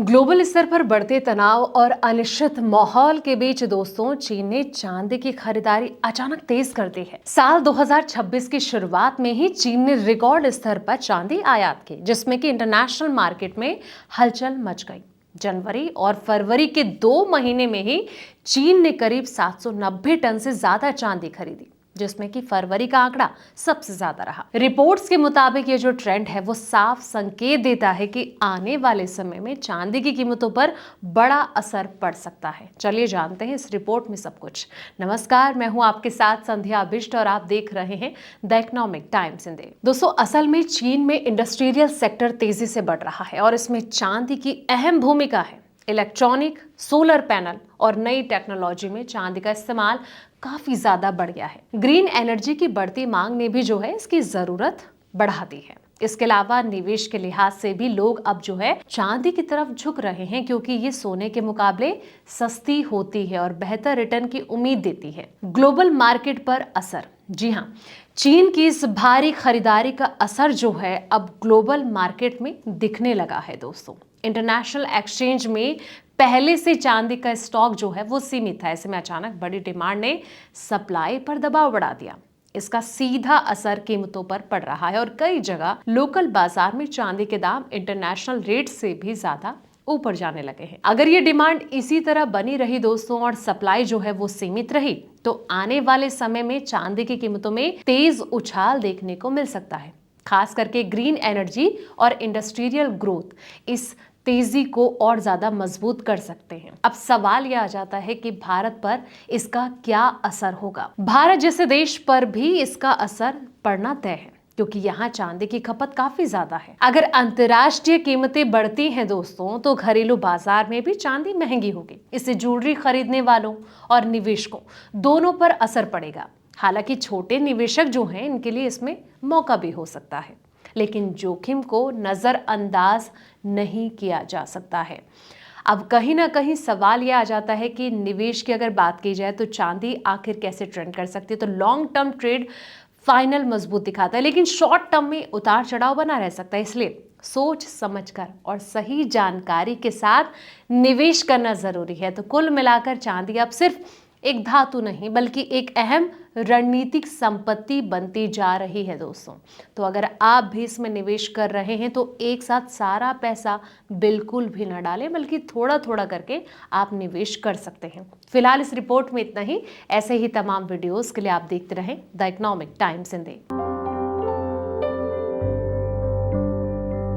Global स्तर पर बढ़ते तनाव और अनिश्चित माहौल के बीच दोस्तों चीन ने चांदी की खरीदारी अचानक तेज कर दी है। साल 2026 की शुरुआत में ही चीन ने रिकॉर्ड स्तर पर चांदी आयात की, जिसमें कि इंटरनेशनल मार्केट में हलचल मच गई। जनवरी और फरवरी के 2 महीने में ही चीन ने करीब 790 टन से ज्यादा चांदी खरीदी, जिसमें कि फरवरी का आंकड़ा सबसे ज्यादा रहा। रिपोर्ट्स के मुताबिक ये जो ट्रेंड है वो साफ संकेत देता है कि आने वाले समय में चांदी की कीमतों पर बड़ा असर पड़ सकता है। चलिए जानते हैं इस रिपोर्ट में सब कुछ। नमस्कार, मैं हूं आपके साथ संध्या बिष्ट और आप देख रहे हैं द इकोनॉमिक टाइम्स इन। दोस्तों, असल में चीन में इंडस्ट्रियल सेक्टर तेजी से बढ़ रहा है और इसमें चांदी की अहम भूमिका है। इलेक्ट्रॉनिक, सोलर पैनल और नई टेक्नोलॉजी में चांदी का इस्तेमाल काफी ज्यादा बढ़ गया है। ग्रीन एनर्जी की बढ़ती मांग ने भी जो है इसकी जरूरत बढ़ा दी है। इसके अलावा निवेश के लिहाज से भी लोग अब जो है चांदी की तरफ झुक रहे हैं, क्योंकि ये सोने के मुकाबले सस्ती होती है और बेहतर रिटर्न की उम्मीद देती है। ग्लोबल मार्केट पर असर, जी हाँ, चीन की इस भारी खरीदारी का असर जो है अब ग्लोबल मार्केट में दिखने लगा है। दोस्तों, इंटरनेशनल एक्सचेंज में पहले से चांदी का स्टॉक जो है वो सीमित था। ऐसे में अचानक बड़ी डिमांड ने सप्लाई पर दबाव बढ़ा दिया। इसका सीधा असर कीमतों पर पड़ रहा है और कई जगह लोकल बाजार में चांदी के दाम इंटरनेशनल रेट से भी ज्यादा ऊपर जाने लगे हैं। अगर ये डिमांड इसी तरह बनी रही दोस्तों और सप्लाई जो है वो सीमित रही, तो आने वाले समय में चांदी की कीमतों में तेज उछाल देखने को मिल सकता है। खास करके ग्रीन एनर्जी और इंडस्ट्रियल ग्रोथ इस तेजी को और ज्यादा मजबूत कर सकते हैं। अब सवाल यह आ जाता है कि भारत पर इसका क्या असर होगा। भारत जैसे देश पर भी इसका असर पड़ना तय है, क्योंकि यहाँ चांदी की खपत काफी ज्यादा है। अगर अंतर्राष्ट्रीय कीमतें बढ़ती हैं दोस्तों, तो घरेलू बाजार में भी चांदी महंगी होगी। इससे ज्वेलरी खरीदने वालों और निवेशकों दोनों पर असर पड़ेगा। हालांकि छोटे निवेशक जो हैं इनके लिए इसमें मौका भी हो सकता है, लेकिन जोखिम को नजरअंदाज नहीं किया जा सकता है। अब कहीं ना कहीं सवाल यह आ जाता है कि निवेश की अगर बात की जाए तो चांदी आखिर कैसे ट्रेंड कर सकती है। तो लॉन्ग टर्म ट्रेड फाइनल मजबूत दिखाता है, लेकिन शॉर्ट टर्म में उतार चढ़ाव बना रह सकता है। इसलिए सोच समझकर और सही जानकारी के साथ निवेश करना जरूरी है। तो कुल मिलाकर चांदी अब सिर्फ एक धातु नहीं बल्कि एक अहम रणनीतिक संपत्ति बनती जा रही है दोस्तों। तो अगर आप भी इसमें निवेश कर रहे हैं तो एक साथ सारा पैसा बिल्कुल भी ना डालें, बल्कि थोड़ा थोड़ा करके आप निवेश कर सकते हैं। फिलहाल इस रिपोर्ट में इतना ही। ऐसे ही तमाम वीडियोस के लिए आप देखते रहें द इकोनॉमिक टाइम्स इन।